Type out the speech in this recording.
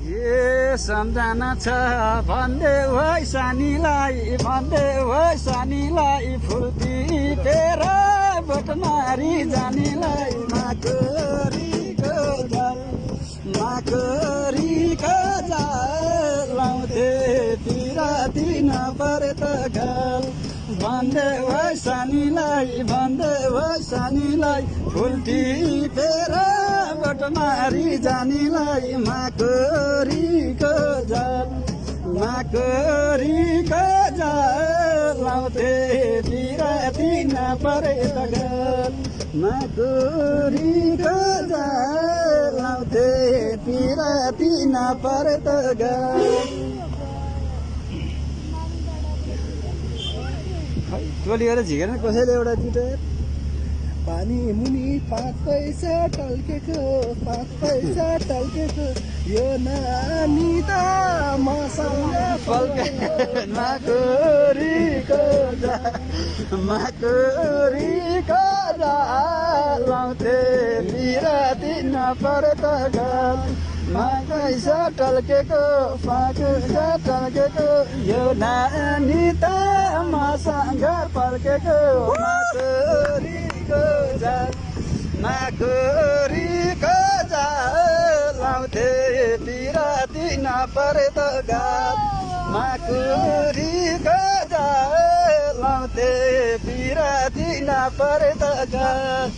ए सम्झना छ भन्दै है सानीलाई फुल टिपेर भटमारी जानेलाई माकरीको जाल लाउँथे पिराती नपरे त गाल भन्दै है सानीलाई फुल टिपेर भटमारी जानेलाई माकरीको जाल लाउँथे पिराती नपरे त गाल माकरीको जाल लाउँथे पिराती नपरे त गाल टोलीहरू झिकेन कसैले एउटा जुटेर पानी मुनि 5 पैसा टल्केको यो नानी त मसँग पल्के माकरीको जाल लाउँथे पिराती नपरे त गाल पैसा टल्केको यो नानी त मसँग पल्केको माकरीको जाल लाउँथे पिराती नपरे त गाल माकरीको जाल लाउँथे पिराती नपरे त गाल